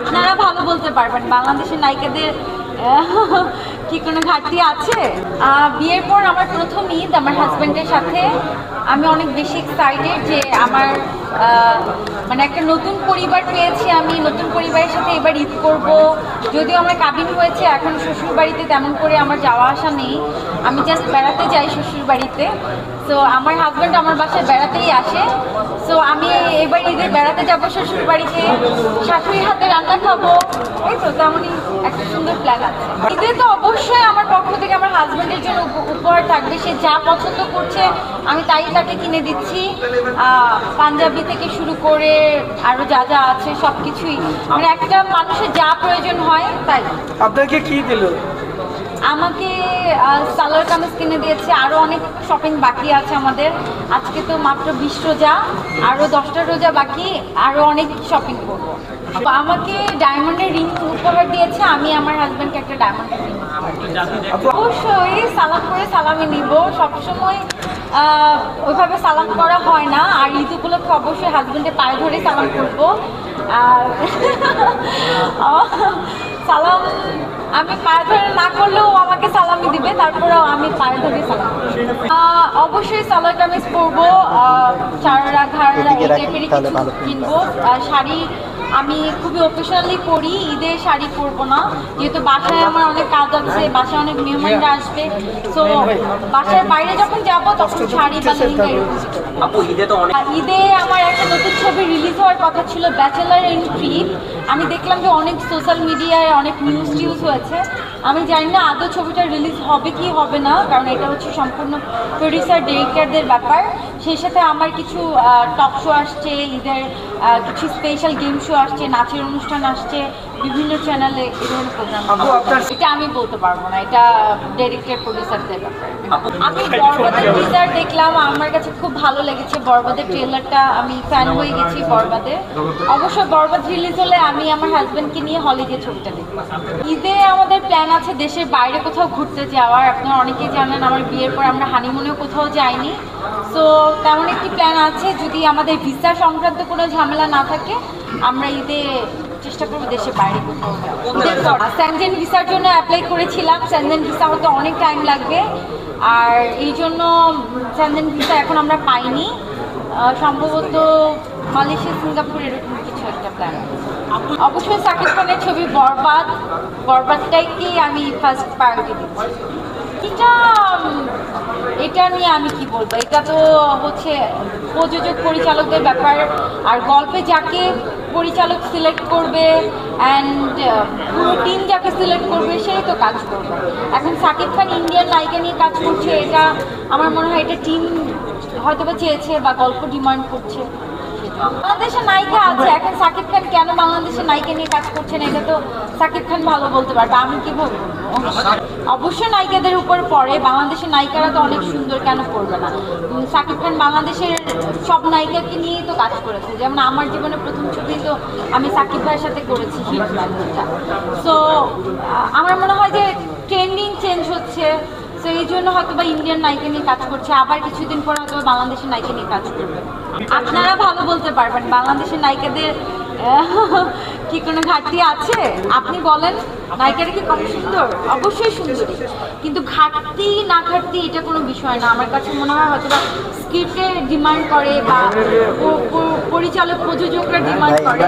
আপনারা ভালো বলতে পারবেন বাংলাদেশের নায়িকাদের কি কোনো ঘাটতি আছে? বিয়ের পর আমার প্রথম ঈদ আমার হাজব্যান্ডের সাথে। আমি অনেক বেশি এক্সাইটেড যে আমার মানে একটা নতুন পরিবার পেয়েছি, আমি নতুন পরিবারের সাথে এবার ঈদ করব। যদিও আমার কাবিন হয়েছে, এখন শ্বশুর বাড়িতে তেমন করে আমার যাওয়া আসা নেই, আমি জাস্ট বেড়াতে যাই শ্বশুর বাড়িতে। সো আমার হাজব্যান্ড আমার বাসায় বেড়াতেই আসে। সো আমি এবার ঈদে বেড়াতে যাবো শ্বশুর বাড়িতে, শাশুড়ির হাতে রান্না খাবো, এই তো তেমনই একটা সুন্দর প্ল্যান আছে। ঈদে তো অবশ্যই আমার পক্ষ থেকে আমার হাজব্যান্ডের জন্য উপহার থাকবে, সে যা পছন্দ করছে আমি তাই তাকে কিনে দিচ্ছি। পাঞ্জাবি থেকে শুরু করে আরো যা যা আছে সব কিছুই, মানে একটা মানুষের যা প্রয়োজন হয় তাই। আপনাকে কি দিল? আমাকে সালোয়ার কামিজ কিনে দিয়েছে, আরও অনেক শপিং বাকি আছে আমাদের। আজকে তো মাত্র 20 রোজা, আরও 10টা রোজা বাকি, আরও অনেক শপিং করবো। আমাকে ডায়মন্ডের রিং উপহার দিয়েছে, আমি আমার হাজব্যান্ডকে একটা ডায়মন্ডের রিং। অবশ্যই সালাম করে সালামি নিব, সবসময় ওইভাবে সালাম করা হয় না। আর ঈদ উপলক্ষে অবশ্যই হাজব্যান্ডের পায়ে ধরে সালাম করবো। আর সালাম আমি পায়ে ধরে না করলেও আমাকে সালামি দিবে, তারপরেও আমি পায়ে ধরে সালাম অবশ্যই সালোয়ার কামিজ পরবো, চাররা ঘাড়রা এই টাইপেরই কিছু কিনবো। শাড়ি আমি খুবই অকেশনালি পরি, ঈদে শাড়ি পরবো না, যেহেতু বাসায় আমার অনেক কাজ আছে, বাসায় অনেক মেহমানরা আসবে। সো বাসার বাইরে যখন যাব তখন শাড়ি বা লেহেঙ্গা। ঈদে আমার একটা নতুন ছবি রিলিজ হওয়ার কথা ছিল, ব্যাচেলার ইন ট্রিপ। আমি দেখলাম যে অনেক সোশ্যাল মিডিয়ায় অনেক নিউজ টিউজ হয়েছে, আমি জানি না আদৌ ছবিটা রিলিজ হবে কি হবে না, কারণ এটা হচ্ছে সম্পূর্ণ প্রডিউসার ডিরেক্টরদের ব্যাপার। সেই সাথে আমার কিছু টক শো আসছে, ঈদের কিছু স্পেশাল গেম শো আসছে, নাচের অনুষ্ঠান আসছে বিভিন্ন চ্যানেলে, এই ধরনের প্রোগ্রাম। এটা আমি বলতে পারবো না, এটা ডিরেক্টর প্রডিউসারদের ব্যাপার। আমি বরবাদের টিজার দেখলাম, আমার কাছে খুব ভালো লেগেছে বরবাদের ট্রেলারটা, আমি ফ্যান হয়ে গেছি বরবাদের। অবশ্যই বরবাদ রিলিজ হলে আমি আমার হাজব্যান্ডকে নিয়ে হলে গিয়ে ছবিটা দেখব। ঈদে আমাদের প্ল্যান আছে দেশের বাইরে কোথাও ঘুরতে যাওয়ার। আপনারা অনেকেই জানেন আমার বিয়ের পর আমরা হানিমুনেও কোথাও যাইনি। সো তেমন একটি প্ল্যান আছে, যদি আমাদের ভিসা সংক্রান্ত কোনো ঝামেলা না থাকে আমরা ঈদে চেষ্টা করবো দেশের বাইরে কোথাও যাওয়া। স্যানজেন ভিসার জন্য অ্যাপ্লাই করেছিলাম, স্যানজেন ভিসা হতে অনেক টাইম লাগবে, আর এই জন্য স্যানজেন ভিসা এখন আমরা পাইনি। সম্ভবত মালয়েশিয়া, সিঙ্গাপুর এরকম কিছু একটা প্ল্যান। অবশ্যই শাকিব খানের ছবি বরবাদটাকেই আমি ফার্স্ট প্রায়োরিটি দিচ্ছি। এটা নিয়ে আমি কি বলবো, এটা তো হচ্ছে প্রযোজক পরিচালকদের ব্যাপার, আর গল্পে যাকে পরিচালক সিলেক্ট করবে অ্যান্ড পুরো টিম যাকে সিলেক্ট করবে সেই তো কাজ করবে। এখন শাকিব খান ইন্ডিয়ান নায়িকা নিয়ে কাজ করছে, এটা আমার মনে হয় এটা টিম হয়তো বা চেয়েছে বা গল্প ডিমান্ড করছে। বাংলাদেশের নায়িকা আছে, এখন শাকিব খান কেন বাংলাদেশের নায়িকা নিয়ে কাজ করছেন এটা তো শাকিব খান ভালো বলতে পারবে, আমি কিভাবে বলবো? অবশ্যই নায়িকাদের উপর পড়ে, বাংলাদেশের নায়িকারা তো অনেক সুন্দর, কেন পড়বে না? শাকিব খান বাংলাদেশের সব নায়িকাকে নিয়েই তো কাজ করেছে, যেমন আমার জীবনে প্রথম ছবি তো আমি শাকিব ভাইয়ের সাথে করেছি, হিট ম্যানটা। সো আমার মনে হয় যে ট্রেন্ডিং চেঞ্জ হচ্ছে, তো এই জন্য হয়তো বা ইন্ডিয়ান নায়িকা নিয়ে কাজ করছে, আবার কিছুদিন পর হয়তো বাংলাদেশের নায়িকা নিয়ে কাজ করবে। আপনারা ভালো বলতে পারবেন বাংলাদেশের নায়িকাদের কি কোনো ঘাটতি আছে? আপনি বলেন, নায়িকারা কি কম সুন্দর? অবশ্যই সুন্দরী, কিন্তু ঘাটতি না ঘাটতি এটা কোনো বিষয় না। আমার কাছে মনে হয় হয়তো বা স্ক্রিপ্টে ডিমান্ড করে বা পরিচালক প্রযোজকরা ডিমান্ড করে।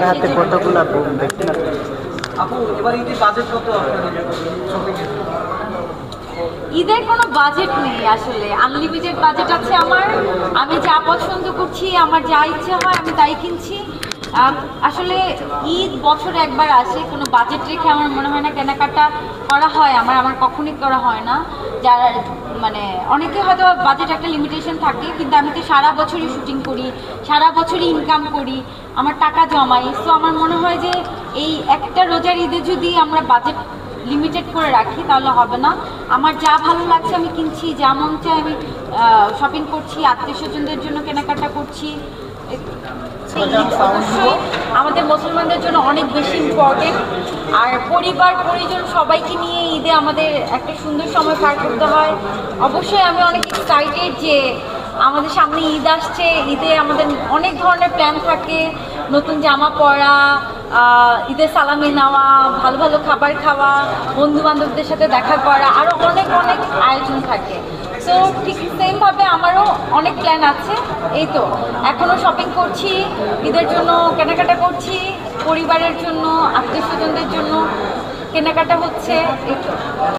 ঈদের কোনো বাজেট নেই আসলে, আনলিমিটেড বাজেট আছে আমার। আমি যা পছন্দ করছি, আমার যা ইচ্ছা হয় আমি তাই কিনছি। আসলে ঈদ বছরে একবার আসে, কোনো বাজেট রেখে আমার মনে হয় না কেনাকাটা করা হয়, আমার কখনই করা হয় না। যারা মানে অনেকে হয়তো বাজেট একটা লিমিটেশন থাকে, কিন্তু আমি তো সারা বছরই শুটিং করি, সারা বছরই ইনকাম করি, আমার টাকা জমাই। সো আমার মনে হয় যে এই একটা রোজার ঈদে যদি আমরা বাজেট লিমিটেড করে রাখি তাহলে হবে না। আমার যা ভালো লাগছে আমি কিনছি, যা মন চাই আমি শপিং করছি, আত্মীয় স্বজনদের জন্য কেনাকাটা করছি। অবশ্যই আমাদের মুসলমানদের জন্য অনেক বেশি ইম্পর্টেন্ট, আর পরিবার পরিজন সবাইকে নিয়ে ঈদে আমাদের একটা সুন্দর সময় পার করতে হয়। অবশ্যই আমি অনেক এক্সাইটেড যে আমাদের সামনে ঈদ আসছে, ঈদে আমাদের অনেক ধরনের প্ল্যান থাকে, নতুন জামা পরা, ঈদের সালামি নেওয়া, ভালো ভালো খাবার খাওয়া, বন্ধু বান্ধবদের সাথে দেখা করা, আরও অনেক অনেক আয়োজন থাকে। সো ঠিক সেমভাবে আমারও অনেক প্ল্যান আছে। এই তো এখনও শপিং করছি, ঈদের জন্য কেনাকাটা করছি, পরিবারের জন্য, আত্মীয় স্বজনদের জন্য কেনাকাটা হচ্ছে, এই তো।